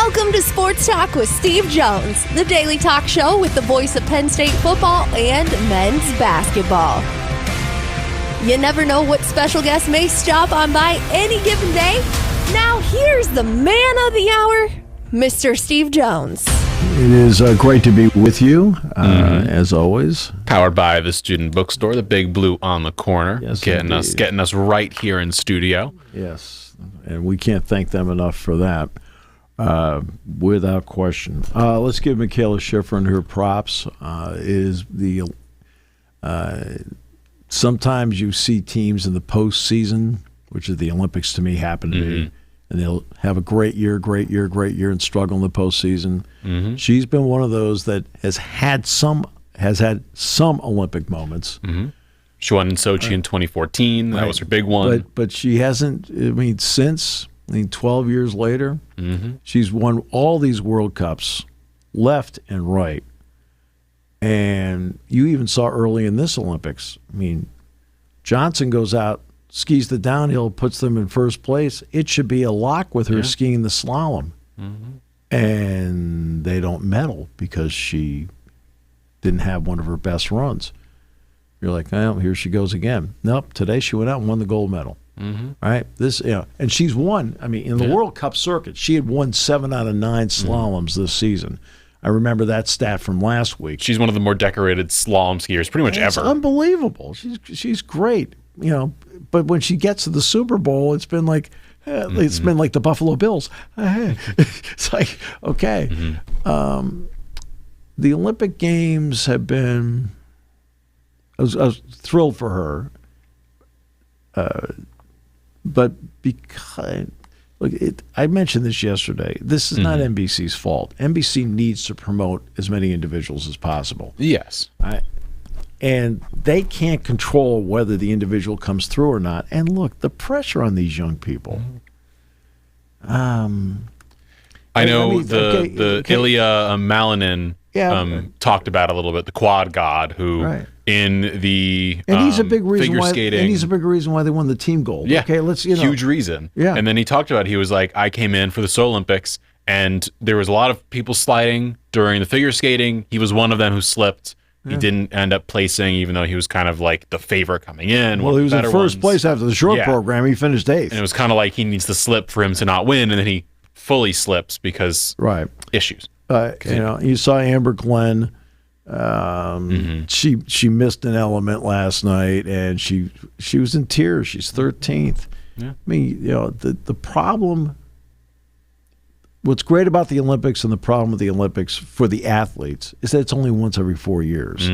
Welcome to Sports Talk with Steve Jones, the daily talk show with the voice of Penn State football and men's basketball. You never know what special guest may stop on by any given day. Now here's the man of the hour, Mr. Steve Jones. It is great to be with you, as always. Powered by the Student Bookstore, the Big Blue on the corner, Yes, getting us right here in studio. Yes, and we can't thank them enough for that, without question. Let's give Michaela Schifrin her props. Sometimes you see teams in the postseason, which is the Olympics to me happen to be, and they'll have a great year, and struggle in the postseason. Mm-hmm. She's been one of those that has had some Olympic moments. Mm-hmm. She won in Sochi in 2014. That was her big one. But she hasn't. Since 12 years later, she's won all these World Cups, left and right. And you even saw early in this Olympics. Johnson goes out, skis the downhill, puts them in first place. It should be a lock with her skiing the slalom. And they don't medal because she didn't have one of her best runs. You're like, well, here she goes again. Nope, today she went out and won the gold medal. Right? And she's won. In the World Cup circuit, she had won 7 out of 9 slaloms this season. I remember that stat from last week. She's one of the more decorated slalom skiers pretty much ever. It's unbelievable. She's great. But when she gets to the Super Bowl, it's been like the Buffalo Bills. It's like, okay. The Olympic Games have been. I was thrilled for her, but because I mentioned this yesterday. This is not NBC's fault. NBC needs to promote as many individuals as possible. Yes. And they can't control whether the individual comes through or not. And look, the pressure on these young people. I know the Ilya Malinin talked about a little bit, the quad god who in the he's a big reason figure why, skating. And he's a big reason why they won the team gold. Yeah, okay, huge reason. Yeah. And then he talked about, he was like, I came in for the Seoul Olympics and there was a lot of people sliding during the figure skating. He was one of them who slipped. He didn't end up placing, even though he was kind of like the favorite coming in. Well, he was in first place after the short program. He finished 8th. And it was kind of like he needs to slip for him to not win, and then he fully slips because issues. You saw Amber Glenn. She missed an element last night, and she was in tears. She's 13th. Yeah. The problem. What's great about the Olympics and the problem with the Olympics for the athletes is that it's only once every 4 years.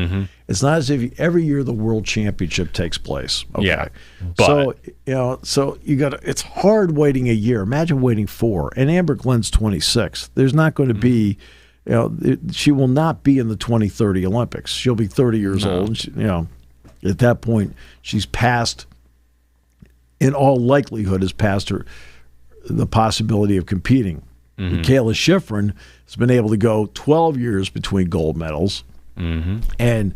It's not as if every year the World Championship takes place. Okay. Yeah, so you got it's hard waiting a year. Imagine waiting 4. And Amber Glenn's 26. There's not going to be, she will not be in the 2030 Olympics. She'll be 30 years old. And she, at that point, she's past. In all likelihood, has passed her the possibility of competing. Michaela Schifrin has been able to go 12 years between gold medals, and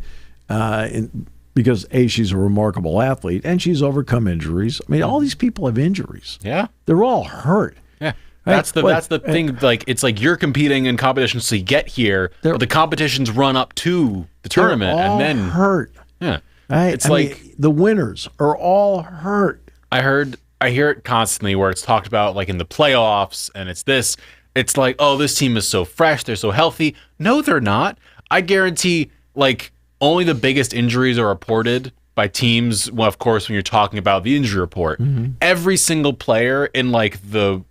because she's a remarkable athlete and she's overcome injuries. All these people have injuries. Yeah, they're all hurt. Yeah, that's the thing. Like, it's like you're competing in competitions to get here, but the competitions run up to the tournament, and then hurt. Yeah, right? It's the winners are all hurt. I hear it constantly where it's talked about like in the playoffs, and it's like, oh, this team is so fresh, they're so healthy. No, they're not. I guarantee like only the biggest injuries are reported by teams. Well, of course, when you're talking about the injury report, every single player in like the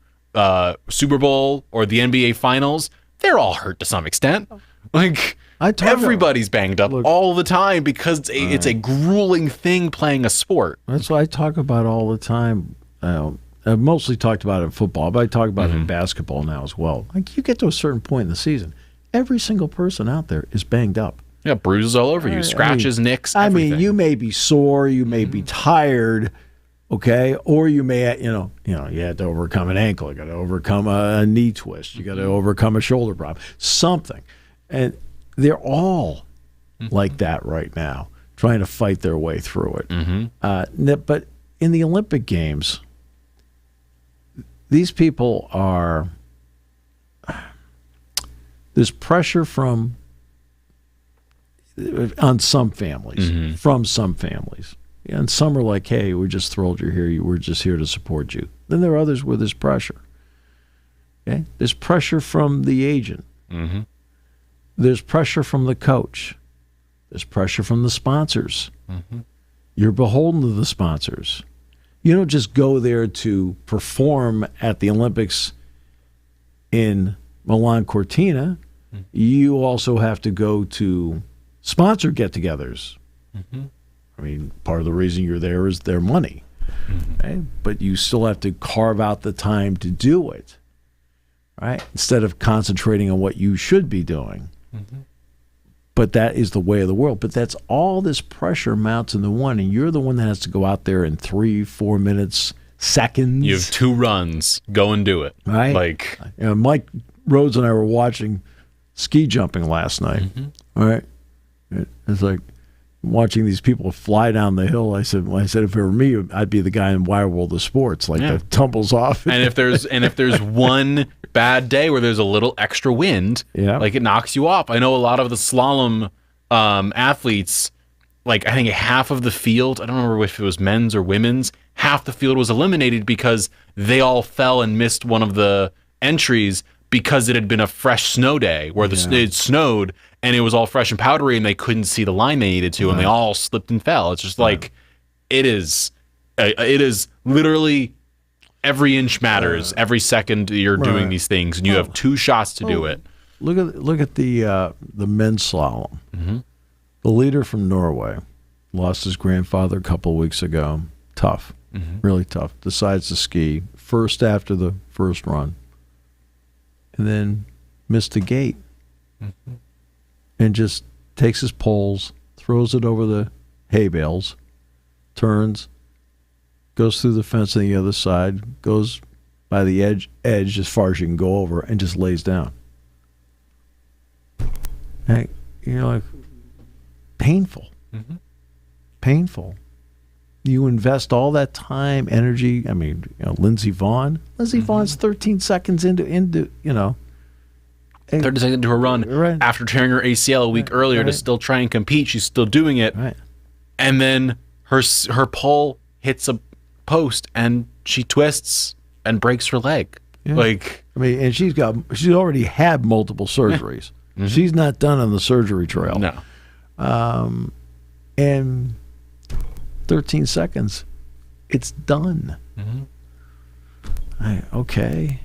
Super Bowl or the NBA Finals, they're all hurt to some extent. Like, everybody's banged up all the time because it's a grueling thing playing a sport. That's what I talk about all the time. I've mostly talked about it in football, but I talk about it in basketball now as well. Like, you get to a certain point in the season, every single person out there is banged up. Yeah, bruises all over you, scratches, nicks, everything. You may be sore, you may be tired, okay, or you may, you had to overcome an ankle, you got to overcome a knee twist, you got to overcome a shoulder problem, something. And they're all like that right now, trying to fight their way through it. But in the Olympic Games, these people are, There's pressure on some families, from some families. And some are like, hey, we're just thrilled you're here. We're just here to support you. Then there are others where there's pressure. Okay? There's pressure from the agent. Mm-hmm. There's pressure from the coach. There's pressure from the sponsors. Mm-hmm. You're beholden to the sponsors. You don't just go there to perform at the Olympics in Milan Cortina. Mm-hmm. You also have to go to sponsor get-togethers. Mm-hmm. I mean, part of the reason you're there is their money. Mm-hmm. Right? But you still have to carve out the time to do it, right? Instead of concentrating on what you should be doing. Mm-hmm. But that is the way of the world. But that's all this pressure mounts into one, and you're the one that has to go out there in 3-4 minutes, seconds. You have 2 runs. Go and do it. Right? Like, Mike Rhodes and I were watching ski jumping last night. Mm-hmm. All right? It's like watching these people fly down the hill. I said, if it were me, I'd be the guy in Wide World of Sports, that tumbles off. And if there's one bad day where there's a little extra wind, like it knocks you off. I know a lot of the slalom athletes, like I think half of the field, I don't remember if it was men's or women's, half the field was eliminated because they all fell and missed one of the entries because it had been a fresh snow day where it snowed and it was all fresh and powdery and they couldn't see the line they needed to, and they all slipped and fell. It's just like it is literally every inch matters. Every second you're doing these things, and you have 2 shots to do it. Look at the men's slalom. Mm-hmm. The leader from Norway lost his grandfather a couple of weeks ago. Tough, really tough. Decides to ski first after the first run, and then missed the gate, and just takes his poles, throws it over the hay bales, turns, goes through the fence on the other side, goes by the edge as far as you can go over, and just lays down. Hey, like painful. Mm-hmm. Painful. You invest all that time, energy. I mean, Lindsey Vonn. Lindsey Vonn's 13 seconds into 30 seconds into her run after tearing her ACL a week earlier to still try and compete. She's still doing it. Right. And then her pole hits a post and she twists and breaks her leg. Yeah. And she's already had multiple surgeries. Mm-hmm. She's not done on the surgery trail. No. And 13 seconds, it's done. Mm-hmm. Okay.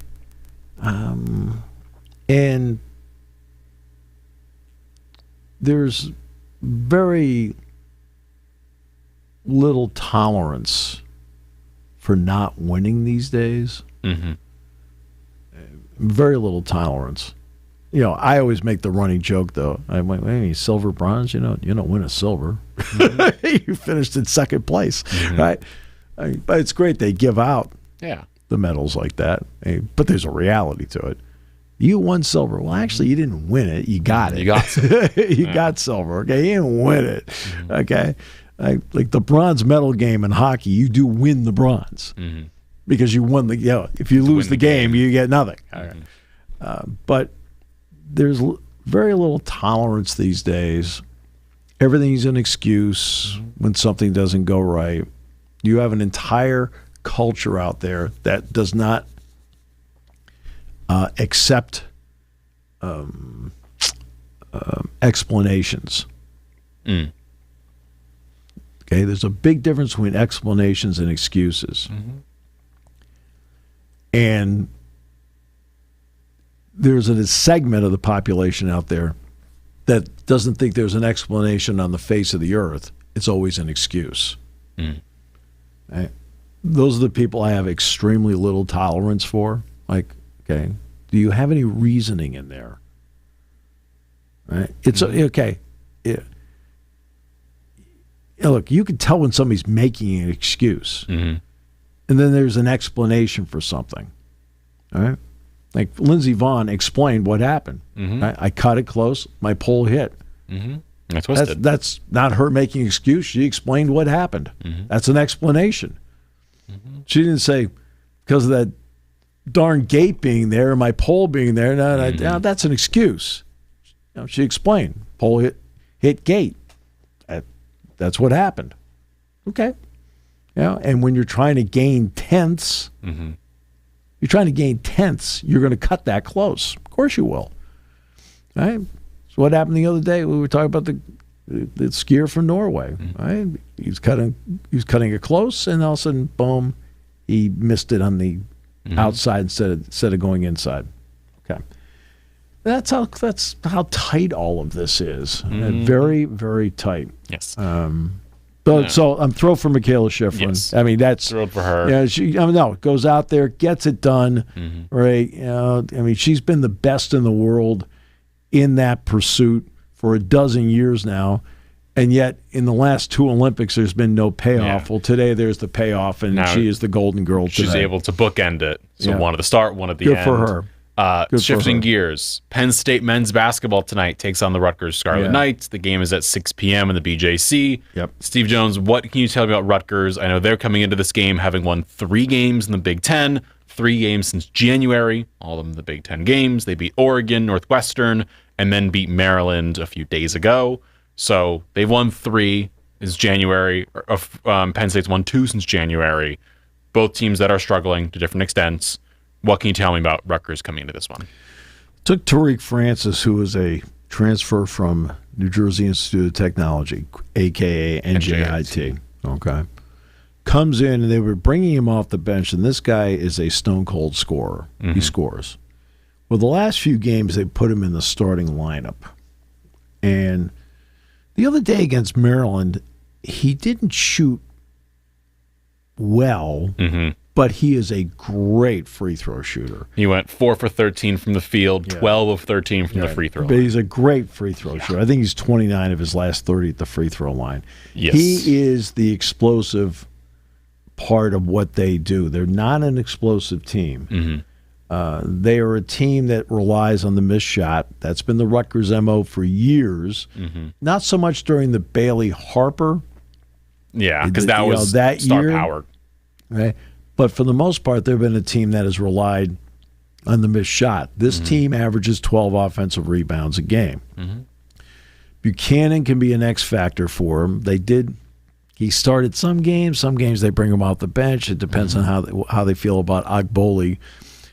And there's very little tolerance for not winning these days. Mm-hmm. Very little tolerance. I always make the running joke, though. I'm like, hey, silver, bronze, you don't win a silver. Mm-hmm. You finished in second place, right? But it's great they give out the medals like that. But there's a reality to it. You won silver. Well, actually, you didn't win it. You got it. You got it. You got silver. Okay, you didn't win it. Mm-hmm. Okay, like the bronze medal game in hockey, you do win the bronze because you won the. If you lose the game, you get nothing. Mm-hmm. But there's very little tolerance these days. Everything's an excuse when something doesn't go right. You have an entire culture out there that does not accept explanations. Okay, there's a big difference between explanations and excuses. Mm-hmm. And there's a segment of the population out there that doesn't think there's an explanation on the face of the earth. It's always an excuse. Right? Those are the people I have extremely little tolerance for. Okay, do you have any reasoning in there? Right? It's okay. Look, you can tell when somebody's making an excuse, and then there's an explanation for something. All right. Like Lindsey Vonn explained what happened. Mm-hmm. I cut it close. My pole hit. Mm-hmm. I twisted. That's not her making an excuse. She explained what happened. Mm-hmm. That's an explanation. Mm-hmm. She didn't say because of that darn gate being there, my pole being there, no, that's an excuse. She explained, pole hit gate. That's what happened. Okay. And when you're trying to gain tenths, you're going to cut that close. Of course you will. Right? So what happened the other day? We were talking about the skier from Norway. Right? He was cutting it close, and all of a sudden, boom, he missed it on the outside instead of going inside. Okay. That's how tight all of this is. Very, very tight. Yes. So I'm thrilled for Michaela Schifrin. Yes. I mean, that's thrilled for her. Yeah, goes out there, gets it done. Right? I mean, she's been the best in the world in that pursuit for a dozen years now, and yet in the last 2 Olympics, there's been no payoff. Yeah. Well, today there's the payoff, and now, she is the golden girl today. She's able to bookend it. So one at the start, one at the end. Good for her. Shifting gears, Penn State men's basketball tonight takes on the Rutgers Scarlet Knights. The game is at 6 p.m. in the BJC. Yep. Steve Jones, what can you tell me about Rutgers? I know they're coming into this game having won 3 games in the Big Ten, 3 games since January, all of them the Big Ten games. They beat Oregon, Northwestern, and then beat Maryland a few days ago. So they've won 3 since January. Penn State's won 2 since January. Both teams that are struggling to different extents. What can you tell me about Rutgers coming into this one? Took Tariq Francis, who was a transfer from New Jersey Institute of Technology, a.k.a. NJIT. Okay. Comes in, and they were bringing him off the bench, and this guy is a stone-cold scorer. He scores. Well, the last few games, they put him in the starting lineup. And the other day against Maryland, he didn't shoot well, but he is a great free throw shooter. He went 4 for 13 from the field, 12 of 13 from the free throw line. But he's a great free throw shooter. I think he's 29 of his last 30 at the free throw line. Yes. He is the explosive part of what they do. They're not an explosive team. They are a team that relies on the missed shot. That's been the Rutgers MO for years. Not so much during the Bailey Harper. Yeah, because that was that star year, power. Right? But for the most part, they've been a team that has relied on the missed shot. This team averages 12 offensive rebounds a game. Buchanan can be an X factor for him. He started some games they bring him off the bench. It depends on how they feel about Ogboli,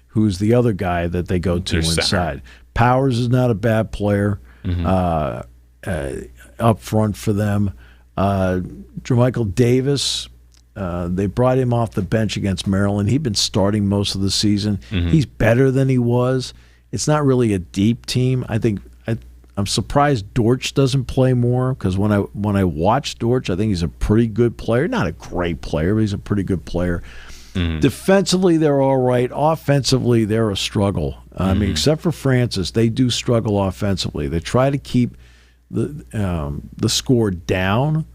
who's the other guy that they go to inside. Center. Powers is not a bad player up front for them. Jermichael Davis, they brought him off the bench against Maryland. He'd been starting most of the season. He's better than he was. It's not really a deep team. I'm surprised Dortch doesn't play more, because when I watch Dortch, I think he's a pretty good player. Not a great player, but he's a pretty good player. Defensively, they're all right. Offensively, they're a struggle. I mean, except for Francis, they do struggle offensively. They try to keep the score down.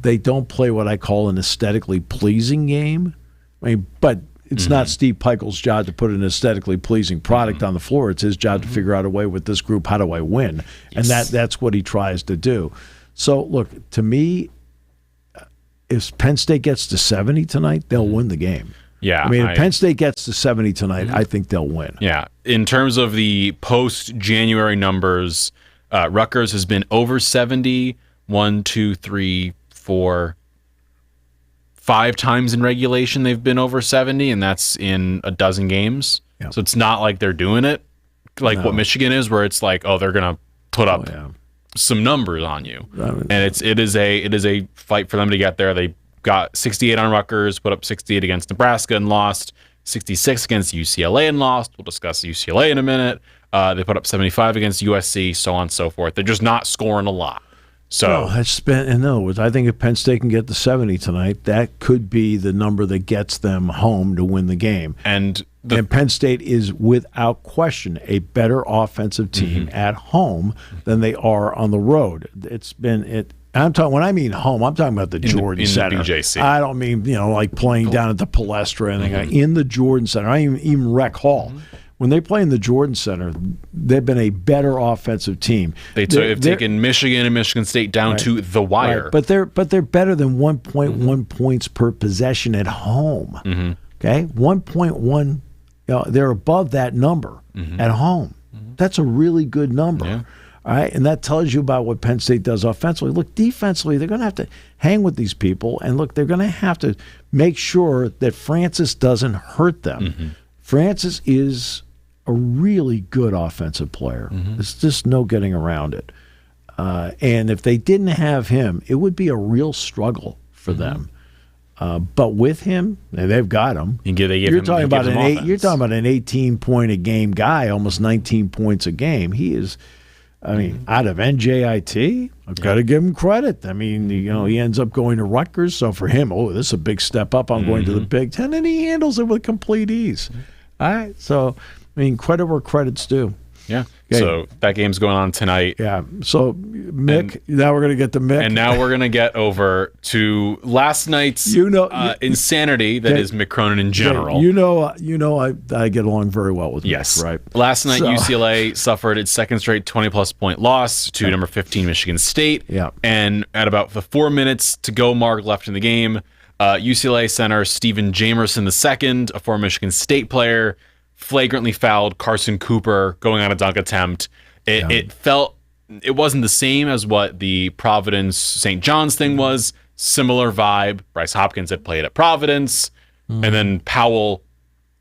They don't play what I call an aesthetically pleasing game. I mean, but it's not Steve Peichel's job to put an aesthetically pleasing product on the floor. It's his job to figure out a way with this group, how do I win? Yes. And that's what he tries to do. So, look, to me, if Penn State gets to 70 tonight, they'll win the game. Yeah. I mean, if Penn State gets to 70 tonight, I think they'll win. Yeah. In terms of the post-January numbers, Rutgers has been over 70 1, 2, 3, 4, 5 times in regulation they've been over 70, and that's in a dozen games. Yep. So it's not like they're doing it like what Michigan is, where it's like, oh, they're going to put up some numbers on you. And it is a fight for them to get there. They got 68 on Rutgers, put up 68 against Nebraska and lost, 66 against UCLA and lost. We'll discuss UCLA in a minute. They put up 75 against USC, so on and so forth. They're just not scoring a lot. So in other words, I think if Penn State can get to 70 tonight, that could be the number that gets them home to win the game. And Penn State is, without question, a better offensive team at home than they are on the road. I'm talking, when I mean home, I'm talking about the Jordan Center. The BJC. I don't mean like playing down at the Palestra or anything. In the Jordan Center, I even Rec Hall. When they play in the Jordan Center, they've been a better offensive team. They've taken Michigan and Michigan State down to the wire. Right. But they're better than 1.1 points per possession at home. Okay, 1.1. They're above that number at home. That's a really good number. Yeah. All right, and that tells you about what Penn State does offensively. Look, defensively, they're going to have to hang with these people, and look, they're going to have to make sure that Francis doesn't hurt them. Francis is a really good offensive player. There's just no getting around it. And if they didn't have him, it would be a real struggle for them. But with him, and they've got him. You're talking about an 18-point a game guy, almost 19 points a game. He is. I mean, out of NJIT, I've got to give him credit. I mean, he ends up going to Rutgers, so for him, this is a big step up. I'm going to the Big Ten, and he handles it with complete ease. All right, so I mean, credit where credit's due. Yeah. Okay. So that game's going on tonight. Yeah. So Mick, now we're going to get to Mick. And now we're going to get over to last night's insanity that is Mick Cronin in general. I get along very well with Mick, right? Last night, UCLA suffered its second straight 20-plus point loss to number 15 Michigan State. Yeah. And at about the 4 minutes to go mark left in the game, UCLA center Stephen Jamerson II, a former Michigan State player, flagrantly fouled Carson Cooper going on a dunk attempt. It wasn't the same as what the Providence St. John's thing was. Similar vibe. Bryce Hopkins had played at Providence, and then Powell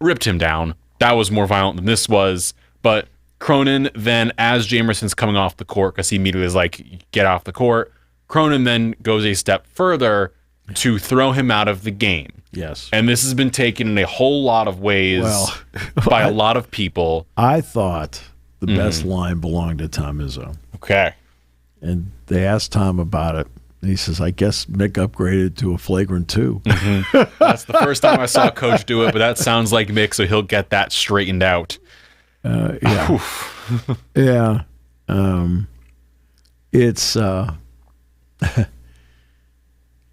ripped him down. That was more violent than this was. But Cronin then, as Jamerson's coming off the court, because he immediately was like, get off the court, Cronin then goes a step further to throw him out of the game. Yes. And this has been taken in a whole lot of ways by a lot of people. I thought the best line belonged to Tom Izzo. Okay. And they asked Tom about it. And he says, I guess Mick upgraded to a flagrant 2. That's the first time I saw Coach do it, but that sounds like Mick, so he'll get that straightened out. Yeah. Yeah. It's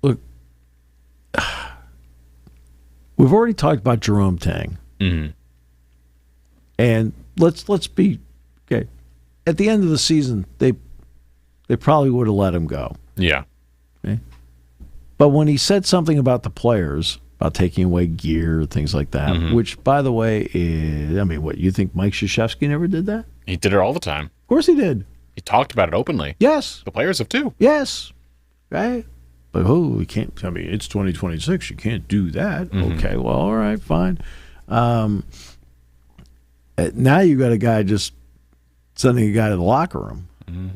look, we've already talked about Jerome Tang. And let's be okay. At the end of the season, they probably would have let him go. Yeah. Okay? But when he said something about the players, about taking away gear, things like that, which, by the way, what, you think Mike Krzyzewski never did that? He did it all the time. Of course he did. He talked about it openly. Yes. The players have too. Yes. Right? But we can't. I mean, it's 2026. You can't do that. Okay. Well, all right, fine. Now you got a guy just sending a guy to the locker room,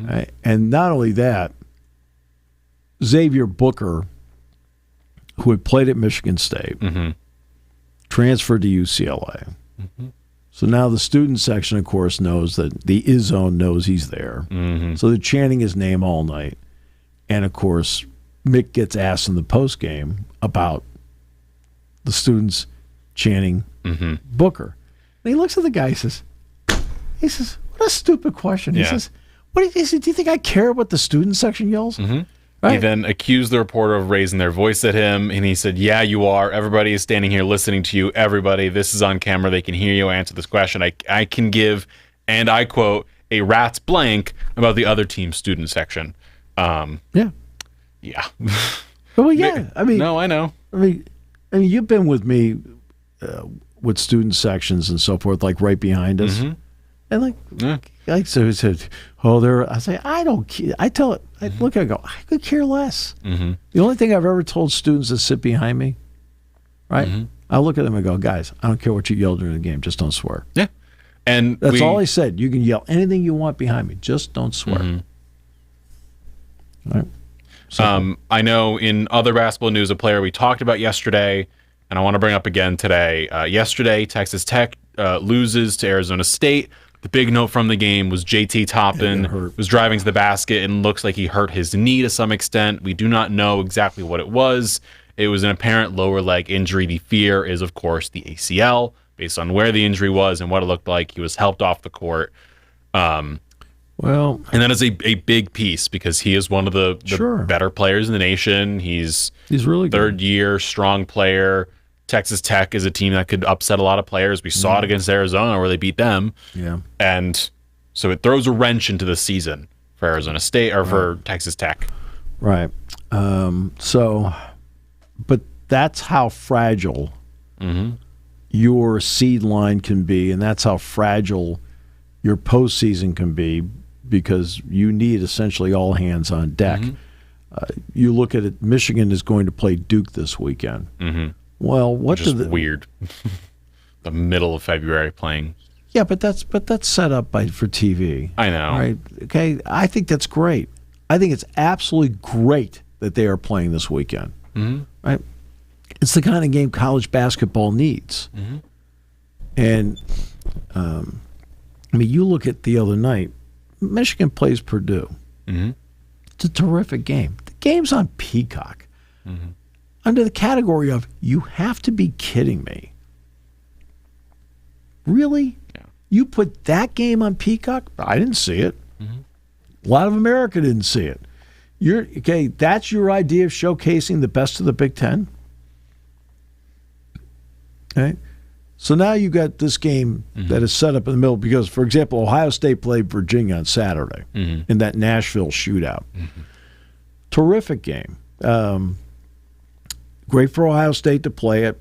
right? And not only that, Xavier Booker, who had played at Michigan State, transferred to UCLA. So now the student section, of course, knows that the Izzone knows he's there. So they're chanting his name all night, and of course, Mick gets asked in the post game about the students chanting Booker. And he looks at the guy. He says, "What a stupid question." He says, "Do you think I care what the student section yells?" Right? He then accused the reporter of raising their voice at him, and he said, "Yeah, you are. Everybody is standing here listening to you. Everybody, this is on camera. They can hear you answer this question. I can give," and I quote, "a rat's blank about the other team's student section." Yeah. Well, yeah. I mean, no, I know. I mean, you've been with me with student sections and so forth, like right behind us, and so he said, I say, I don't care. I tell it. I look at it, I go, I could care less. The only thing I've ever told students that sit behind me, right? I look at them and go, guys, I don't care what you yell during the game, just don't swear. Yeah, and that's all I said. You can yell anything you want behind me, just don't swear. All right. So, I know in other basketball news, a player we talked about yesterday, and I want to bring up again today. Yesterday, Texas Tech loses to Arizona State. The big note from the game was JT Toppin was driving to the basket and looks like he hurt his knee to some extent. We do not know exactly what it was. It was an apparent lower leg injury. The fear is, of course, the ACL, based on where the injury was and what it looked like. He was helped off the court. Well, and that is a big piece because he is one of the better players in the nation. He's really third year, strong player. Texas Tech is a team that could upset a lot of players. We saw it against Arizona where they beat them. Yeah. And so it throws a wrench into the season for Arizona State or for Texas Tech. Right. But that's how fragile your seed line can be, and that's how fragile your postseason can be, because you need essentially all hands on deck. You look at it, Michigan is going to play Duke this weekend. Well, what Which is weird. The middle of February playing. Yeah, but that's set up for TV. I know. Right? Okay, I think that's great. I think it's absolutely great that they are playing this weekend. Right? It's the kind of game college basketball needs. And I mean, you look at the other night, Michigan plays Purdue. It's a terrific game. The game's on Peacock. Under the category of, you have to be kidding me. Really? Yeah. You put that game on Peacock? I didn't see it. A lot of America didn't see it. That's your idea of showcasing the best of the Big Ten? Okay. So now you got this game that is set up in the middle because, for example, Ohio State played Virginia on Saturday in that Nashville shootout. Terrific game. Great for Ohio State to play it.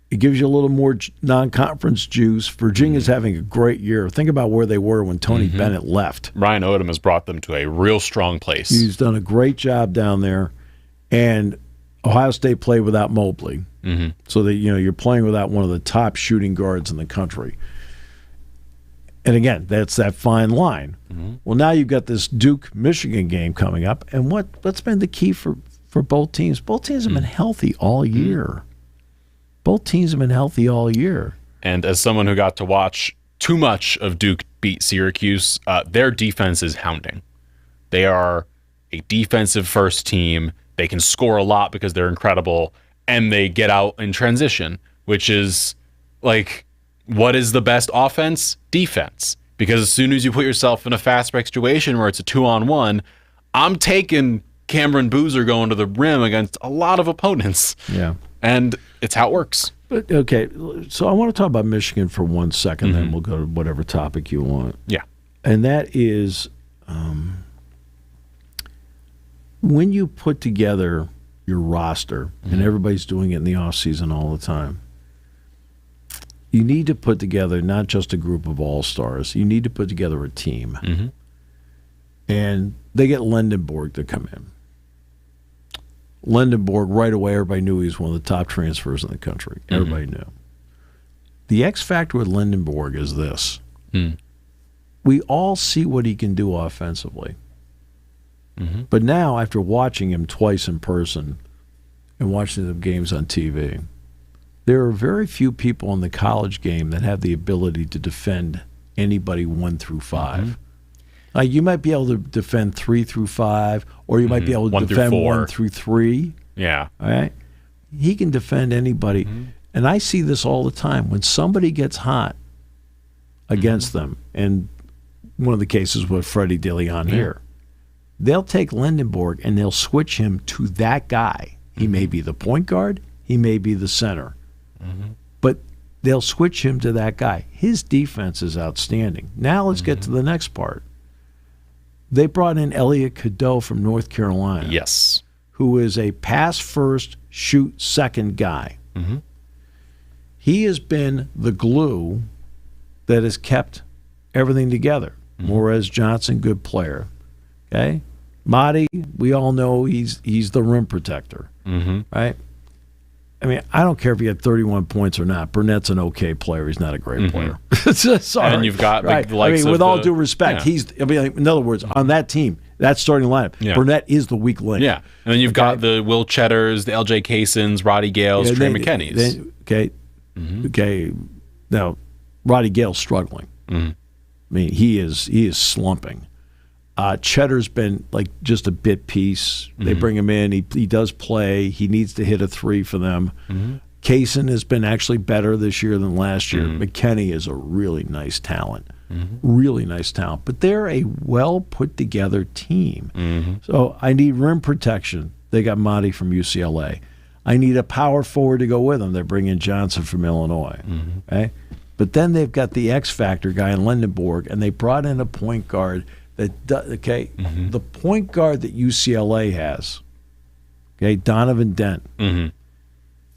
It gives you a little more non-conference juice. Virginia's having a great year. Think about where they were when Tony Bennett left. Ryan Odom has brought them to a real strong place. He's done a great job down there. And Ohio State played without Mobley. So that you're playing without one of the top shooting guards in the country. And again, that's that fine line. Well, now you've got this Duke-Michigan game coming up. And what's been the key for both teams? Both teams have been healthy all year. Both teams have been healthy all year. And as someone who got to watch too much of Duke beat Syracuse, their defense is hounding. They are a defensive-first team. They can score a lot because they're incredible, and they get out in transition, which is like, what is the best offense? Defense. Because as soon as you put yourself in a fast break situation where it's a 2-on-1, I'm taking Cameron Boozer going to the rim against a lot of opponents. Yeah. And it's how it works. But okay, so I want to talk about Michigan for 1 second, then we'll go to whatever topic you want. Yeah. And that is when you put together your roster, and everybody's doing it in the offseason all the time, you need to put together not just a group of all-stars. You need to put together a team. And they get Lendenborg to come in. Lendenborg, right away, everybody knew he was one of the top transfers in the country. Everybody knew. The X factor with Lendenborg is this. We all see what he can do offensively. But now, after watching him twice in person and watching the games on TV, there are very few people in the college game that have the ability to defend anybody 1 through 5. You might be able to defend 3 through 5, or you might be able to defend 1 through 3. Yeah. All right? He can defend anybody. And I see this all the time. When somebody gets hot against them, and one of the cases with Freddie DeLeon here, they'll take Lendenborg and they'll switch him to that guy. He may be the point guard. He may be the center. But they'll switch him to that guy. His defense is outstanding. Now let's get to the next part. They brought in Elliot Cadeau from North Carolina. Yes. Who is a pass first, shoot second guy. He has been the glue that has kept everything together. Morez Johnson, good player. Okay? Mahdi, we all know he's the rim protector. Right? I mean, I don't care if he had 31 points or not. Burnett's an okay player. He's not a great player. Sorry. And you've got right. the likes with of all due respect, in other words, on that team, that starting lineup, Burnett is the weak link. Yeah. And then you've got the Will Cheddars, the LJ Casons, Roddy Gales, Trey McKennies. Okay. Now, Roddy Gale's struggling. I mean, he is slumping. Cheddar's been like just a bit piece. They bring him in. He does play. He needs to hit a 3 for them. Kaysen has been actually better this year than last year. McKenney is a really nice talent. Really nice talent. But they're a well put together team. So I need rim protection. They got Monty from UCLA. I need a power forward to go with them. They're bringing Johnson from Illinois. Okay? But then they've got the X factor guy in Lendenborg, and they brought in a point guard. The point guard that UCLA has, Donovan Dent,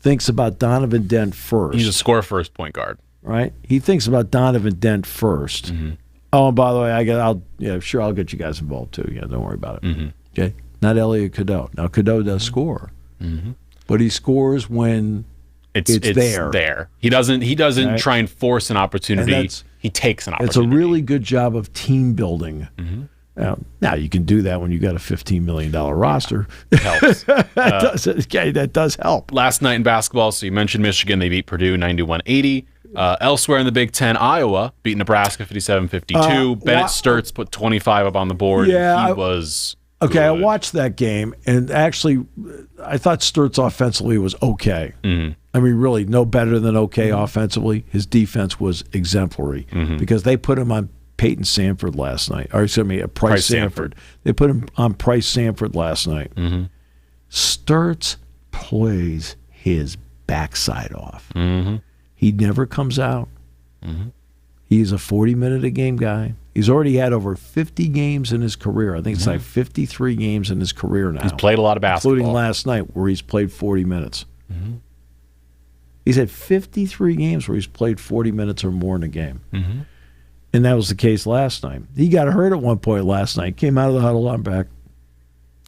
thinks about Donovan Dent first. He's a score-first point guard. Right? He thinks about Donovan Dent first. Oh, and by the way, I'll get you guys involved too. Yeah, don't worry about it. Okay? Not Elliot Cadeau. Now, Cadeau does score. But he scores when it's there. He doesn't try and force an opportunity. He takes an opportunity. It's a really good job of team building. Now you can do that when you got a $15 million roster. It helps. That does help. Last night in basketball, so you mentioned Michigan. They beat Purdue 91-80. Elsewhere in the Big Ten, Iowa beat Nebraska 57-52. Bennett Sturts put 25 up on the board. Yeah, he was okay. good. I watched that game, and actually, I thought Sturts offensively was okay. I mean, really, no better than okay offensively. His defense was exemplary because they put him on Peyton Sanford last night. Or excuse me, Price Sanford. They put him on Price Sanford last night. Sturts plays his backside off. He never comes out. He's a 40-minute-a-game guy. He's already had over 50 games in his career. I think it's like 53 games in his career now. He's played a lot of basketball. Including last night where he's played 40 minutes. He's had 53 games where he's played 40 minutes or more in a game. And that was the case last night. He got hurt at one point last night. Came out of the huddle, I'm back.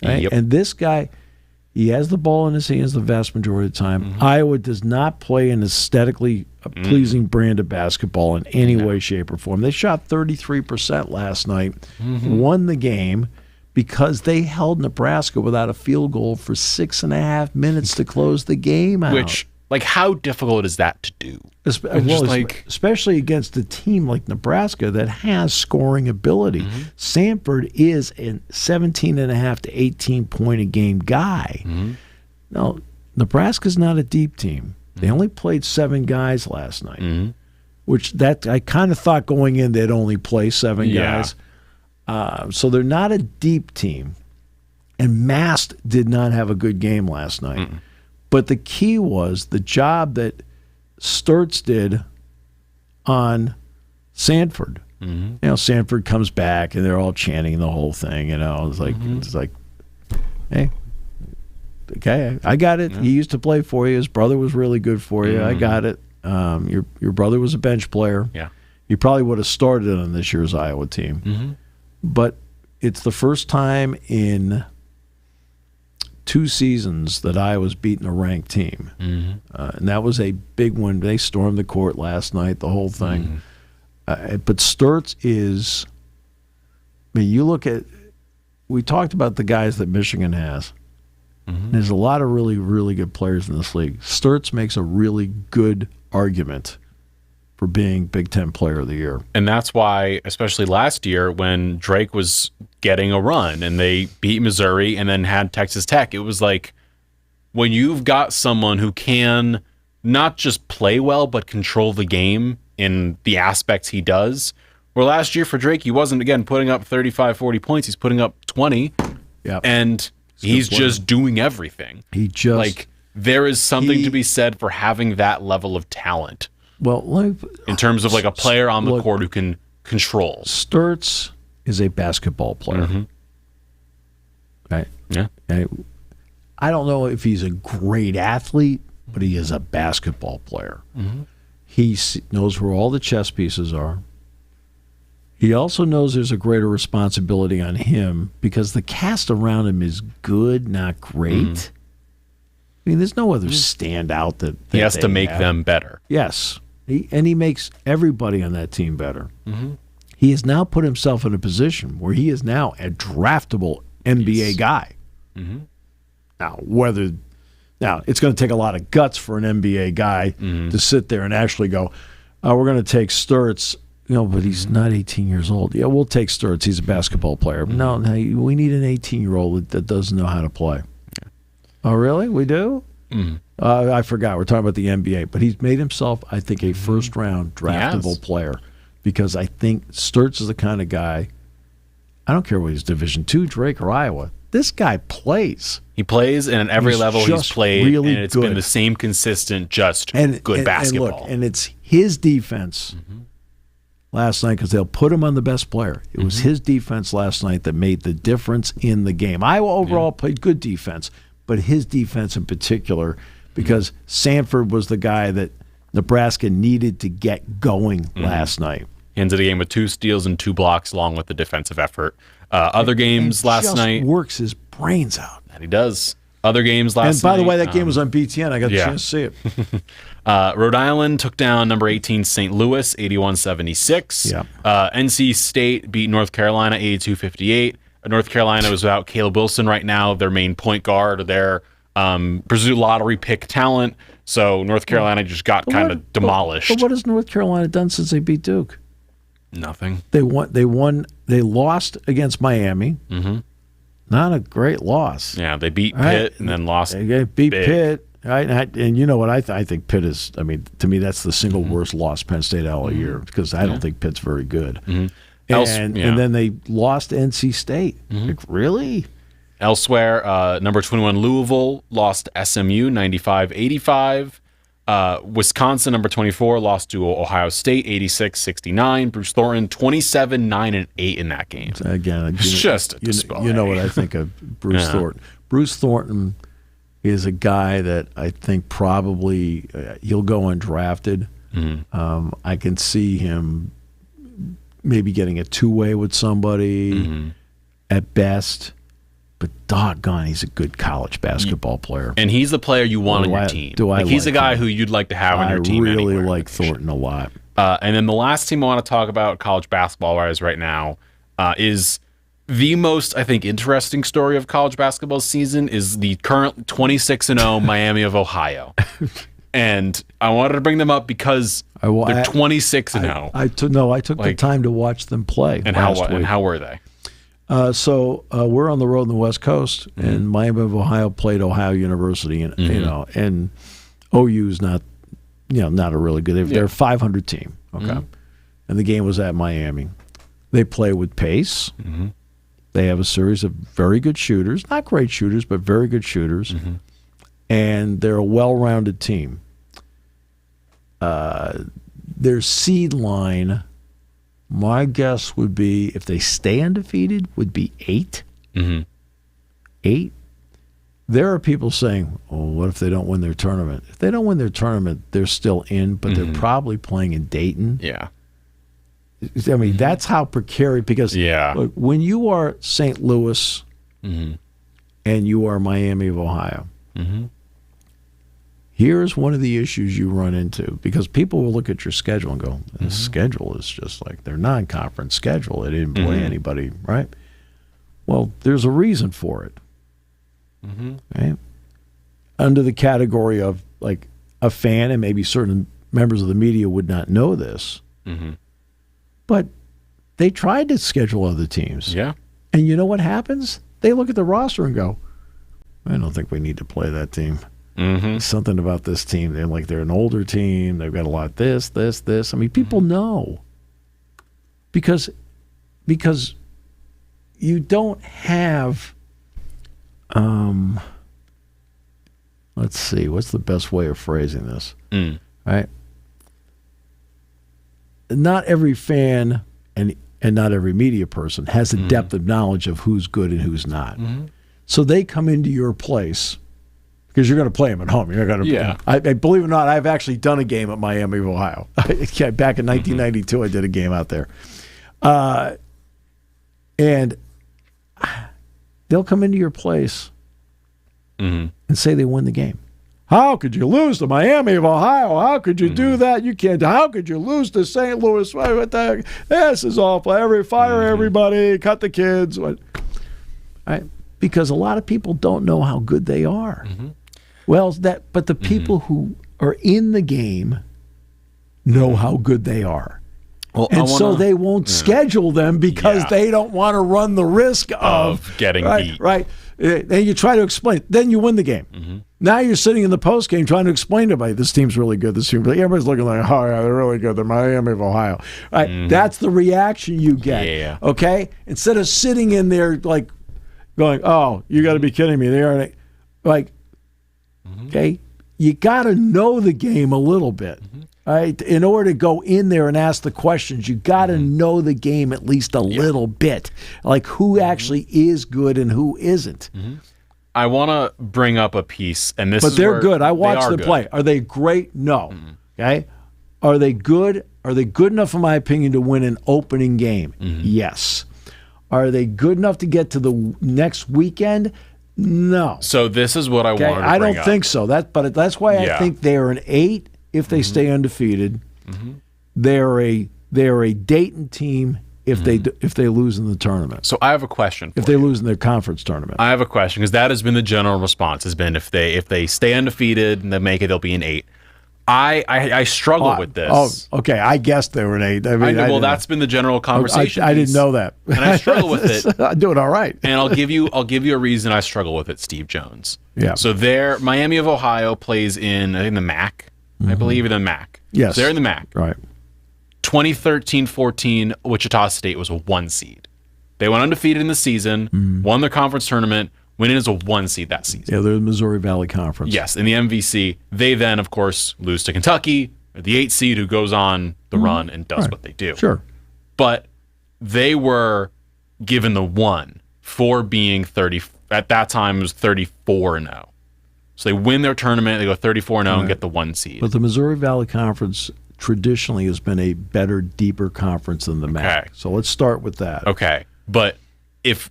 Right? Yep. And this guy, he has the ball in his hands the vast majority of the time. Iowa does not play an aesthetically pleasing brand of basketball in any way, shape, or form. They shot 33% last night, won the game because they held Nebraska without a field goal for 6.5 minutes to close the game out. Which, like, how difficult is that to do? Especially against a team like Nebraska that has scoring ability. Sanford is a 17.5 to 18-point-a-game guy. Now, Nebraska's not a deep team. They only played 7 guys last night, which that I kind of thought going in they'd only play 7 guys. So they're not a deep team. And Mast did not have a good game last night. But the key was the job that Sturts did on Sanford. You know, Sanford comes back and they're all chanting the whole thing. You know, it's like, hey, okay, I got it. He used to play for you. His brother was really good for you. I got it. Your brother was a bench player. Yeah, you probably would have started on this year's Iowa team. But it's the first time in 2 seasons that Iowa's beaten a ranked team. And that was a big one. They stormed the court last night, the whole thing. But Sturts is, I mean, you look at, we talked about the guys that Michigan has. There's a lot of really, really good players in this league. Sturts makes a really good argument for being Big Ten Player of the Year. And that's why, especially last year when Drake was getting a run and they beat Missouri and then had Texas Tech, it was like when you've got someone who can not just play well but control the game in the aspects he does. Where last year for Drake, he wasn't, again, putting up 35, 40 points. He's putting up 20. And he's just doing everything. He just... Like, there is something to be said for having that level of talent. Well, in terms of like a player on the court who can control. Sturts is a basketball player. Right? Yeah. I don't know if he's a great athlete, but he is a basketball player. He knows where all the chess pieces are. He also knows there's a greater responsibility on him because the cast around him is good, not great. I mean, there's no other standout that he has to make have. them better. Yes. He makes everybody on that team better. He has now put himself in a position where he is now a draftable NBA guy. Now, it's going to take a lot of guts for an NBA guy to sit there and actually go, we're going to take Sturts, but he's not 18 years old. Yeah, we'll take Sturts. He's a basketball player. No, we need an 18-year-old that doesn't know how to play. Oh, really? We do? I forgot. We're talking about the NBA. But he's made himself, I think, a first-round draftable player because I think Sturts is the kind of guy, I don't care what he's Division II, Drake, or Iowa, this guy plays. He plays, and at every level he's played, really and it's been the same consistent, good basketball. And it's his defense last night because they'll put him on the best player. It was his defense last night that made the difference in the game. Iowa overall played good defense. But his defense in particular because Sanford was the guy that Nebraska needed to get going last night. He ended the game with 2 steals and 2 blocks, along with the defensive effort. Other games last night, works his brains out. That he does. Other games last night. And by the way, that game was on BTN. I got the chance to see it. Rhode Island took down number 18 St. Louis 81-76. Yeah. NC State beat North Carolina 82-58. North Carolina was without Caleb Wilson right now, their main point guard, their pursuit lottery pick talent. So North Carolina just got kind of demolished. But what has North Carolina done since they beat Duke? Nothing. They lost against Miami. Mm-hmm. Not a great loss. Yeah, they beat Pitt and then lost. They beat big. Pitt. Right? And you know what? I think Pitt is, I mean, to me, that's the single worst loss Penn State all year, because I don't think Pitt's very good. Mm-hmm. And then they lost to NC State. Like, really? Elsewhere, number 21 Louisville lost to SMU 95-85. Wisconsin, number 24, lost to Ohio State 86-69. Bruce Thornton 27-9-8 in that game. Again, it's just a display. You know what I think of Bruce Thornton. Bruce Thornton is a guy that I think probably he'll go undrafted. I can see him maybe getting a two-way with somebody at best. But doggone, he's a good college basketball player. And he's the player you want on your team. He's the guy who you'd like to have on your team. I really anywhere. like Thornton a lot. And then the last team I want to talk about college basketball-wise right now is the most, I think, interesting story of college basketball season is the current 26-0 Miami of Ohio. And I wanted to bring them up because they're 26-0. I took the time to watch them play. And how were they? So we're on the road in the West Coast, and Miami of Ohio played Ohio University, and and OU's not a really good. They're a 500 team, okay, and the game was at Miami. They play with pace. They have a series of very good shooters, not great shooters, but very good shooters, and they're a well-rounded team. Their seed line, my guess would be, if they stay undefeated, would be 8. 8. There are people saying, "Oh, what if they don't win their tournament?" If they don't win their tournament, they're still in, but they're probably playing in Dayton. Yeah. I mean, that's how precarious. Because look, when you are St. Louis and you are Miami of Ohio, here's one of the issues you run into, because people will look at your schedule and go, the schedule is just like their non-conference schedule. They didn't play anybody, right? Well, there's a reason for it. Right? Under the category of, like, a fan, and maybe certain members of the media would not know this, but they tried to schedule other teams. Yeah. And you know what happens? They look at the roster and go, I don't think we need to play that team. Something about this team. They're an older team. They've got a lot of this. I mean, people know. Because you don't have, let's see, what's the best way of phrasing this? Right? Not every fan and not every media person has a depth of knowledge of who's good and who's not. So they come into your place, because you're going to play them at home. You're going to. I believe it or not, I've actually done a game at Miami of Ohio. Back in 1992, I did a game out there, and they'll come into your place and say they win the game. How could you lose to Miami of Ohio? How could you do that? You can't. How could you lose to St. Louis? What the heck? This is awful. Fire everybody. Cut the kids. What? Right? Because a lot of people don't know how good they are. Well, but the people who are in the game know how good they are. Well, and so they won't schedule them because they don't want to run the risk of getting beat. Right. And you try to explain. Then you win the game. Now you're sitting in the post game trying to explain to everybody, this team's really good. This team, everybody's looking like, oh, yeah, they're really good. They're Miami of Ohio. Right. That's the reaction you get. Yeah. Okay? Instead of sitting in there like going, oh, you got to be kidding me. They aren't like, okay, you got to know the game a little bit. Right? In order to go in there and ask the questions, you got to know the game at least a little bit, like who actually is good and who isn't. I want to bring up a piece, and this. But is they're where good. I watched them good. play. Are they great? No. Okay. Are they good? Are they good enough, in my opinion, to win an opening game? Yes. Are they good enough to get to the next weekend? No. So this is what I wanted to bring I don't up. think so. But that's why I think they are an 8 if they stay undefeated. They're a Dayton team if they lose in the tournament. So I have a question for If they you. lose in their conference tournament. I have a question, because that has been the general response, has been if they stay undefeated and they make it, they'll be an 8. I struggle with this. Oh, okay. I guessed they were an 8. I mean, Well, that's been the general conversation. I didn't know that. And I struggle with it. I'm doing all right. And I'll give you a reason I struggle with it, Steve Jones. Yeah. So Miami of Ohio plays in the MAC. I believe in the MAC. Yes. So they're in the MAC. Right. 2013-14, Wichita State was a 1 seed. They went undefeated in the season, won their conference tournament, went in as a 1 seed that season. Yeah, they're the Missouri Valley Conference. Yes, in the MVC. They then, of course, lose to Kentucky, the 8 seed who goes on the run and does what they do. Sure. But they were given the 1 for being 30. At that time, it was 34-0. So they win their tournament, they go 34-0 and get the 1 seed. But the Missouri Valley Conference traditionally has been a better, deeper conference than the MAC. Okay. So let's start with that. Okay. But if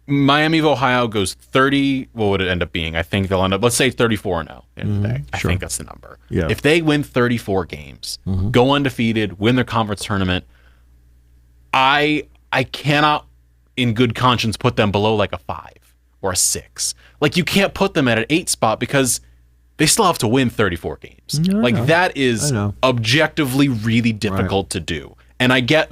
Miami of Ohio goes 30, what would it end up being? I think they'll end up, let's say 34-0 at the end of the day. I think that's the number. Yeah. If they win 34 games, go undefeated, win their conference tournament, I cannot in good conscience put them below like a 5 or a 6. Like, you can't put them at an 8 spot because they still have to win 34 games. That is objectively really difficult to do. And I get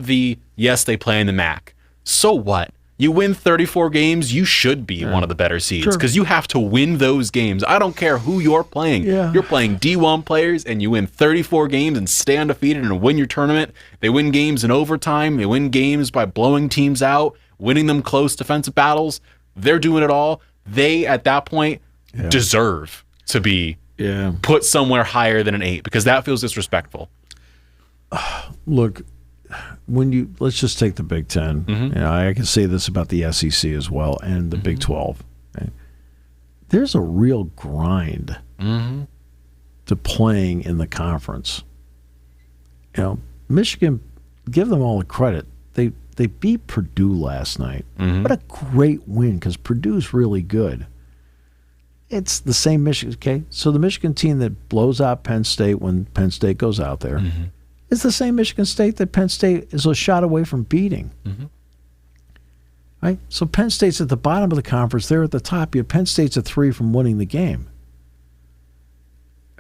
yes, they play in the MAC. So what? You win 34 games, you should be one of the better seeds because you have to win those games. I don't care who you're playing. Yeah. You're playing D1 players and you win 34 games and stay undefeated and win your tournament. They win games in overtime. They win games by blowing teams out, winning them close defensive battles. They're doing it all. They, at that point, deserve to be put somewhere higher than an 8 because that feels disrespectful. Look, let's just take the Big Ten. I can say this about the SEC as well and the Big 12. Okay? There's a real grind to playing in the conference. Michigan, give them all the credit. They beat Purdue last night. What a great win because Purdue's really good. It's the same Michigan. Okay, so the Michigan team that blows out Penn State when Penn State goes out there. It's the same Michigan State that Penn State is a shot away from beating. Right? So Penn State's at the bottom of the conference. They're at the top. Penn State's a 3 from winning the game.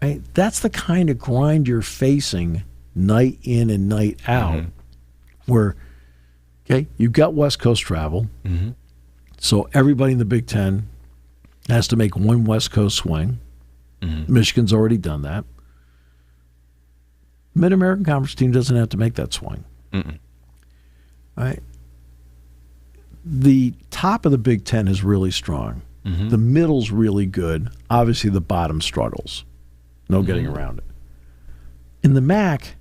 Right? That's the kind of grind you're facing night in and night out where, you've got West Coast travel. So everybody in the Big Ten has to make one West Coast swing. Michigan's already done that. Mid-American Conference team doesn't have to make that swing. Right? The top of the Big Ten is really strong. The middle's really good. Obviously, the bottom struggles. No getting around it. In the MAC,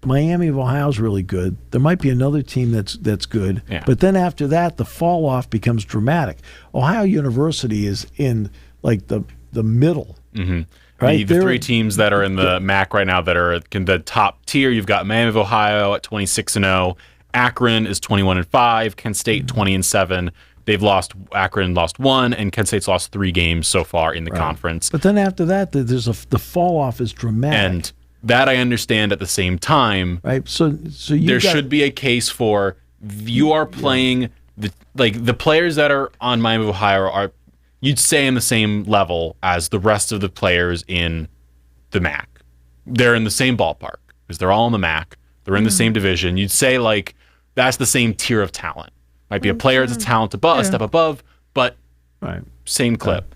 Miami of Ohio is really good. There might be another team that's good. But then after that, the fall-off becomes dramatic. Ohio University is in, like, the middle. Right? The 3 teams that are in the MAC right now that are in the top tier, you've got Miami of Ohio at 26-0. Akron is 21-5. Kent State 20-7. Akron lost 1, and Kent State's lost 3 games so far in the conference. But then after that, the fall off is dramatic. And that I understand at the same time. Right. So there should be a case for you are playing the players that are on Miami of Ohio are, you'd say, in the same level as the rest of the players in the MAC. They're in the same ballpark because they're all in the MAC. They're in the same division. You'd say that's the same tier of talent. Might be a player that's a talent above, a step above, but same clip.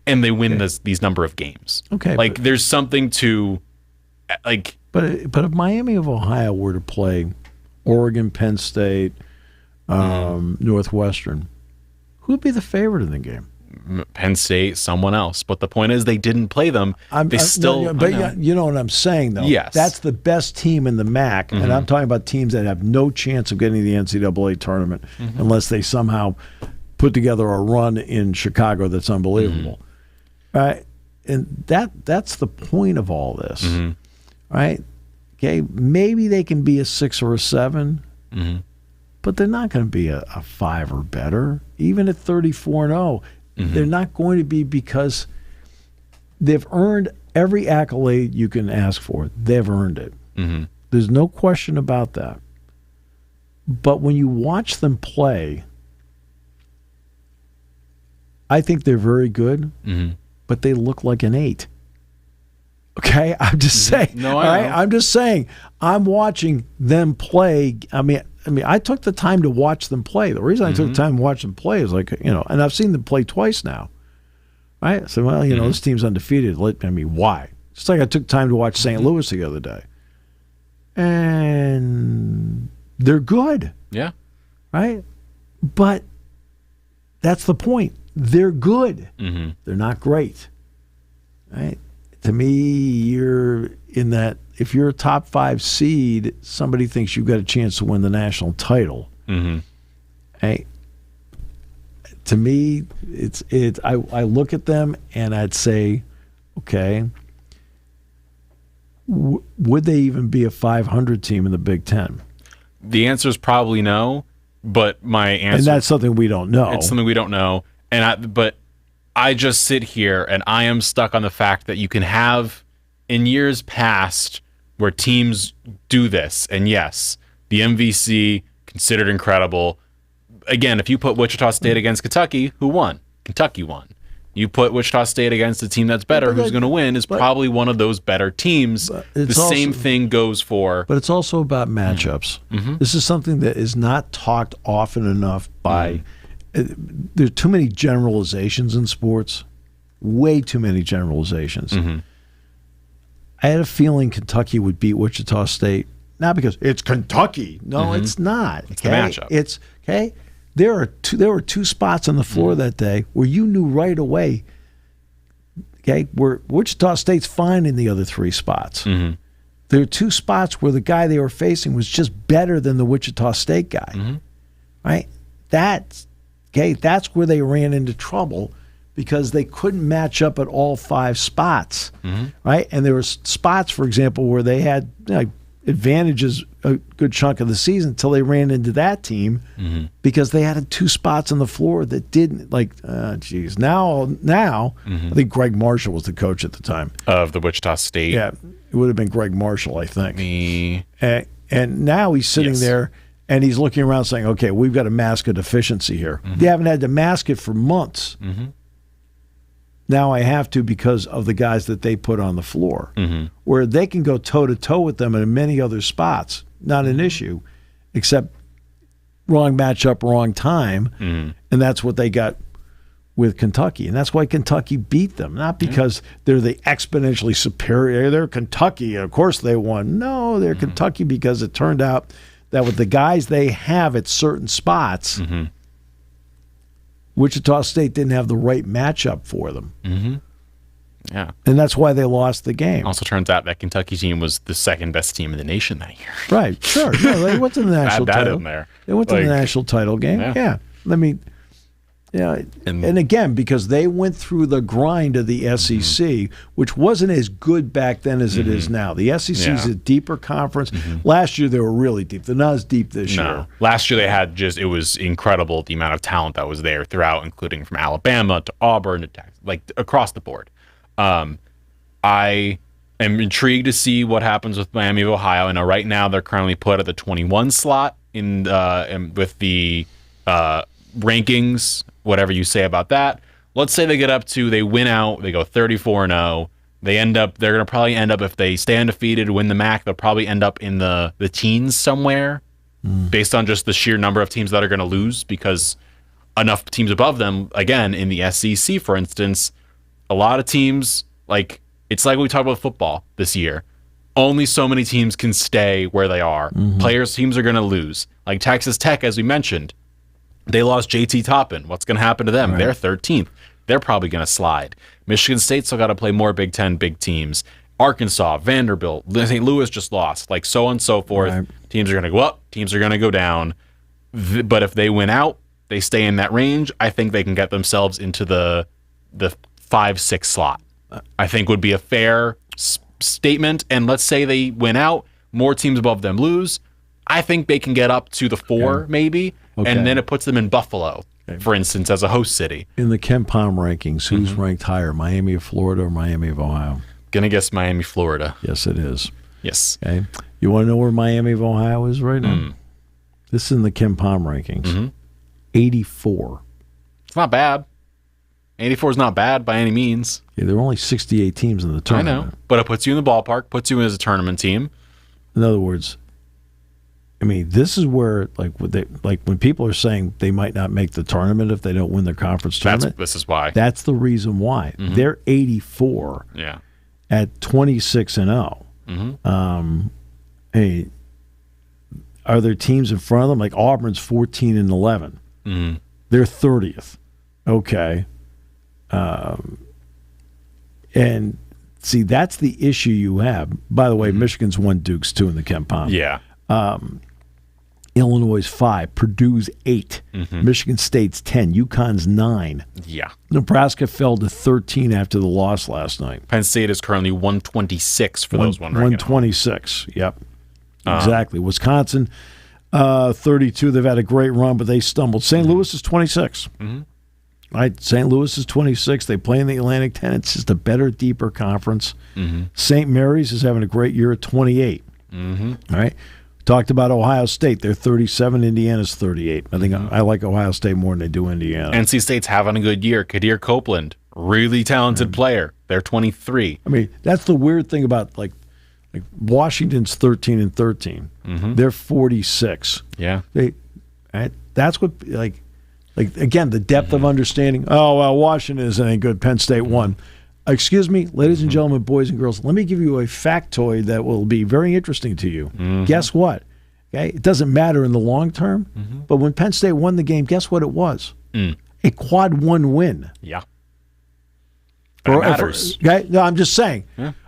And they win these number of games. Okay. There's something to But if Miami of Ohio were to play Oregon, Penn State, Northwestern, who'd be the favorite in the game? Penn State, someone else. But the point is they didn't play them. You know what I'm saying, though? Yes. That's the best team in the MAC, and I'm talking about teams that have no chance of getting the NCAA tournament unless they somehow put together a run in Chicago that's unbelievable. Right? And that's the point of all this. Right? Okay, maybe they can be a 6 or a 7, but they're not going to be a 5 or better. Even at 34-0, they're not going to be, because they've earned every accolade you can ask for. They've earned it. There's no question about that. But when you watch them play, I think they're very good, but they look like an 8. Okay, I'm just saying. No, I know. I'm just saying. I'm watching them play. I mean, I took the time to watch them play. The reason I took the time to watch them play is and I've seen them play twice now. Right? So, well, this team's undefeated. I mean, why? It's like I took time to watch St. Louis the other day, and they're good. Yeah. Right? But that's the point. They're good. They're not great. Right? To me, you're in that, if you're a top 5 seed, somebody thinks you've got a chance to win the national title. Hey, to me, I look at them and I'd say, okay, would they even be a 500 team in the Big Ten? The answer is probably no, but my answer... And that's something we don't know. It's something we don't know. But I just sit here and I am stuck on the fact that you can have, in years past, where teams do this, and yes, the MVC, considered incredible. Again, if you put Wichita State against Kentucky, who won? Kentucky won. You put Wichita State against a team that's better, who's going to win is probably one of those better teams. The same thing goes for... But it's also about matchups. This is something that is not talked often enough by... There's too many generalizations in sports. Way too many generalizations. I had a feeling Kentucky would beat Wichita State. Not because it's Kentucky. No, it's not. It's the matchup. It's okay. There were two spots on the floor that day where you knew right away, okay, where Wichita State's fine in the other 3 spots. There are 2 spots where the guy they were facing was just better than the Wichita State guy. Right? That's where they ran into trouble, because they couldn't match up at all 5 spots. Right? And there were spots, for example, where they had advantages a good chunk of the season until they ran into that team, because they had 2 spots on the floor that didn't, Now, I think Greg Marshall was the coach at the time. Of the Wichita State. Yeah, it would have been Greg Marshall, I think. And now he's sitting there and he's looking around saying, okay, we've got to mask a deficiency here. They haven't had to mask it for months. Now I have to, because of the guys that they put on the floor, where they can go toe-to-toe with them in many other spots. Not an issue, except wrong matchup, wrong time. And that's what they got with Kentucky. And that's why Kentucky beat them, not because they're the exponentially superior. They're Kentucky, and of course they won. No, they're Kentucky because it turned out that with the guys they have at certain spots, Wichita State didn't have the right matchup for them. Yeah. And that's why they lost the game. Also turns out that Kentucky team was the second best team in the nation that year. Right, sure. No, they went to the national title. In there. They went to the national title game. Yeah. And again, because they went through the grind of the SEC, which wasn't as good back then as it is now. The SEC is a deeper conference. Last year they were really deep. They're not as deep this year. Last year they had it was incredible the amount of talent that was there throughout, including from Alabama to Auburn to Texas, across the board. I am intrigued to see what happens with Miami of Ohio. I know right now they're currently put at the 21 slot with the rankings, whatever you say about that. Let's say they win out, they go 34-0. They're going to probably end up, if they stay undefeated, win the MAC, they'll probably end up in the teens somewhere, based on just the sheer number of teams that are going to lose, because enough teams above them, again, in the SEC, for instance, a lot of teams, it's like we talked about football this year. Only so many teams can stay where they are. Teams are going to lose. Like Texas Tech, as we mentioned, they lost JT Toppin. What's going to happen to them? Right. They're 13th. They're probably going to slide. Michigan State still got to play more Big Ten big teams. Arkansas, Vanderbilt, St. Louis just lost. So on and so forth. Right. Teams are going to go up. Teams are going to go down. But if they win out, they stay in that range, I think they can get themselves into the 5-6 slot. I think would be a fair statement. And let's say they win out, more teams above them lose. I think they can get up to the 4 maybe, and then it puts them in Buffalo, for instance, as a host city. In the Ken Pom rankings, who's ranked higher, Miami of Florida or Miami of Ohio? Gonna guess Miami, Florida. Yes, it is. Yes. Okay. You want to know where Miami of Ohio is right now? This is in the Ken Pom rankings. 84. It's not bad. 84 is not bad by any means. Yeah, there are only 68 teams in the tournament. I know, but it puts you in the ballpark, puts you in as a tournament team. In other words, I mean, this is where, like when people are saying they might not make the tournament if they don't win their conference tournament. This is why. That's the reason why. They're 84 at 26-0. Hey, are there teams in front of them? Like Auburn's 14-11. They're 30th. Okay. And see, that's the issue you have. By the way, Michigan's won, Duke's 2 in the Ken Pom. Yeah. Illinois 5, Purdue's 8, Michigan State's 10, UConn's 9. Yeah. Nebraska fell to 13 after the loss last night. Penn State is currently 126 for those wondering. 126. Yep. Exactly. Wisconsin 32. They've had a great run, but they stumbled. St. Louis is 26. Right, St. Louis is 26. They play in the Atlantic 10. It's just a better, deeper conference. St. Mary's is having a great year at 28. All right. Talked about Ohio State. They're 37. Indiana's 38. I think I like Ohio State more than I do Indiana. NC State's having a good year. Kadir Copeland, really talented player. They're 23. I mean, that's the weird thing about like Washington's 13-13. They're 46. Yeah. That's what like again, the depth of understanding. Oh, well, Washington isn't any good. Penn State won. Excuse me, ladies and gentlemen, boys and girls, let me give you a factoid that will be very interesting to you. Guess what? Okay, it doesn't matter in the long term, but when Penn State won the game, guess what it was? A quad 1 win. Yeah. That matters. Okay? No, I'm just saying.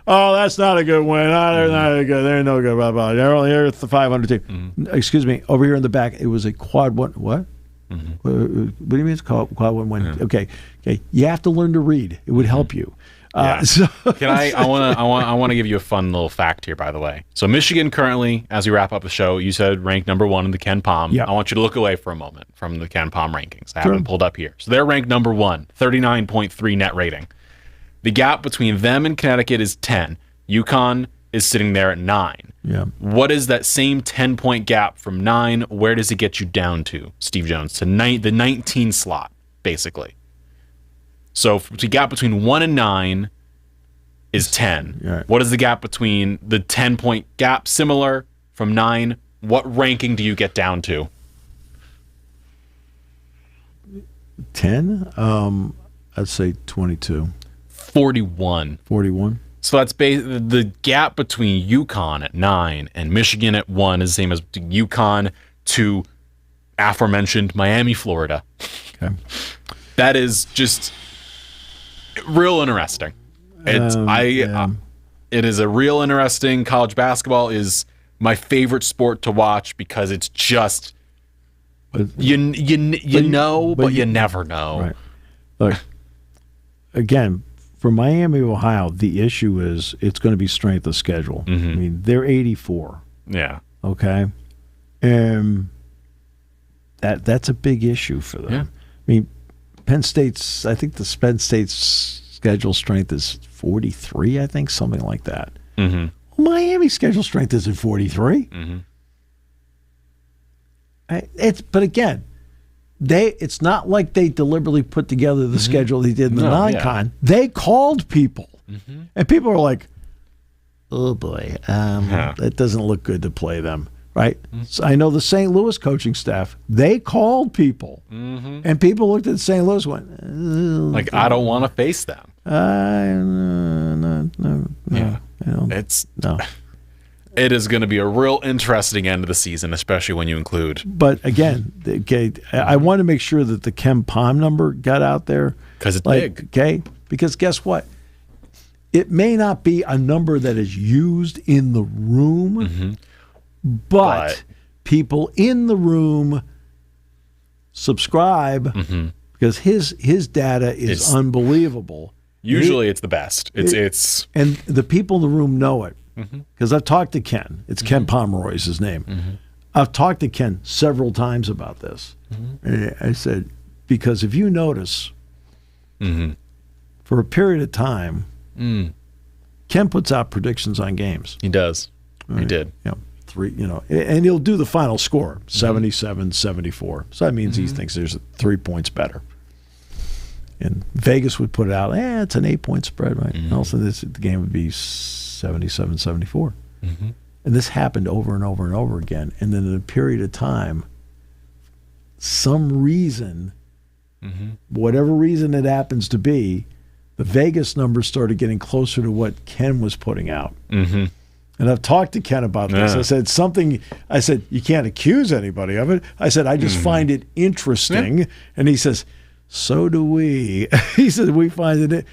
Oh, that's not a good win. Oh, they're not good. They're no good. Blah, blah. They're only here at the 500 team. Excuse me, over here in the back, it was a quad 1. What? What do you mean it's called quad 1 win? Okay. You have to learn to read. It would help you. Can I want to give you a fun little fact here, by the way. So Michigan currently, as we wrap up the show, you said ranked number 1 in the Ken Pom. Yep. I want you to look away for a moment from the Ken Pom rankings. I have them pulled up here. So they're ranked number 1, 39.3 net rating. The gap between them and Connecticut is 10. UConn is sitting there at 9. Yeah. What is that same 10-point gap from 9? Where does it get you down to, Steve Jones? To the 19 slot, basically. So the gap between 1 and 9 is 10. Right. What is the gap between the 10-point gap? Similar from 9. What ranking do you get down to? 10? I'd say 22. 41. 41? So that's the gap between UConn at 9 and Michigan at 1 is the same as UConn to aforementioned Miami, Florida. Okay. That is just real interesting. It is a real interesting. College basketball is my favorite sport to watch because it's just you know, but you never know. Right. Look, again, for Miami, Ohio, the issue is it's going to be strength of schedule. I mean, they're 84. Yeah. Okay. And that's a big issue for them. Yeah. I mean, Penn State's schedule strength is 43, I think, something like that. Well, Miami's schedule strength isn't 43. But again, it's not like they deliberately put together the schedule they did in the non-con. Yeah. They called people, and people are like, "Oh boy, that doesn't look good to play them." Right? So I know the St. Louis coaching staff. They called people, and people looked at St. Louis and went, like, I don't want to face them. No. Yeah. It is going to be a real interesting end of the season, especially when you include. But again, I want to make sure that the Ken Pom number got out there. Because it's big. Okay? Because guess what? It may not be a number that is used in the room, but people in the room subscribe because his data is unbelievable. Usually it's the best. It's and the people in the room know it because I've talked to Ken. It's Ken Pomeroy is his name. I've talked to Ken several times about this. I said, because if you notice, for a period of time, Ken puts out predictions on games. He does. Right? He did. And he'll do the final score, 77-74. So that means he thinks there's 3 points better. And Vegas would put it out, it's an 8-point spread, right? And also the game would be 77-74. And this happened over and over and over again. And then in a period of time, some reason, whatever reason it happens to be, the Vegas numbers started getting closer to what Ken was putting out. And I've talked to Ken about this. I said, you can't accuse anybody of it. I said, I just find it interesting. And he says, so do we. He said, we find it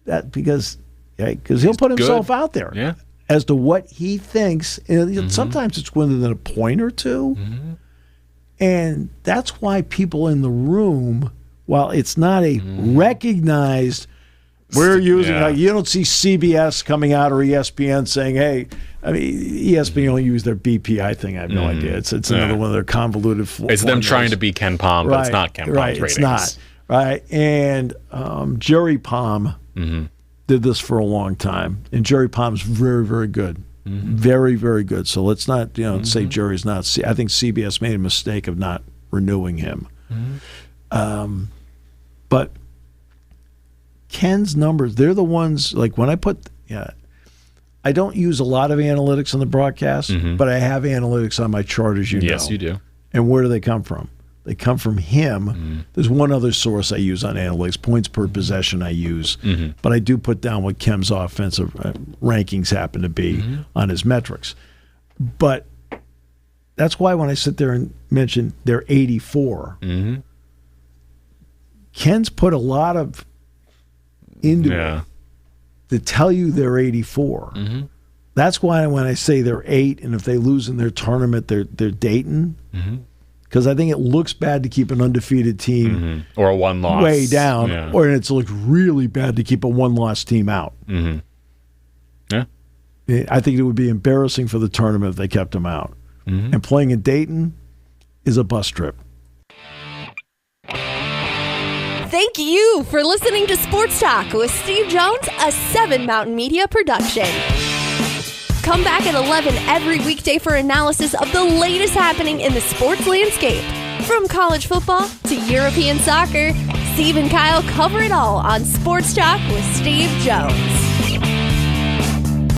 that because he'll put himself out there as to what he thinks. And sometimes it's within a point or two. And that's why people in the room, while it's not a recognized, we're using, like, you don't see CBS coming out or ESPN saying, hey, I mean, ESPN only use their BPI thing. I have no idea. It's another one of their convoluted It's them trying to be Ken Pom, but it's not Ken Pom's ratings. It's not. Right. And Jerry Palm did this for a long time. And Jerry Palm's very, very good. Very, very good. So let's not say Jerry's not. I think CBS made a mistake of not renewing him. But Ken's numbers, they're the ones, like when I put, I don't use a lot of analytics on the broadcast, but I have analytics on my chart, as you know. Yes, you do. And where do they come from? They come from him. There's one other source I use on analytics, points per possession I use, but I do put down what Kem's offensive rankings happen to be on his metrics. But that's why when I sit there and mention they're 84, Ken's put a lot of into it to tell you they're 84. That's why when I say they're 8, and if they lose in their tournament, they're Dayton. Because I think it looks bad to keep an undefeated team or a one-loss way down, or it's looked really bad to keep a one-loss team out. I think it would be embarrassing for the tournament if they kept them out. And playing in Dayton is a bus trip. Thank you for listening to Sports Talk with Steve Jones, a 7 Mountain Media production. Come back at 11 every weekday for analysis of the latest happening in the sports landscape. From college football to European soccer, Steve and Kyle cover it all on Sports Talk with Steve Jones.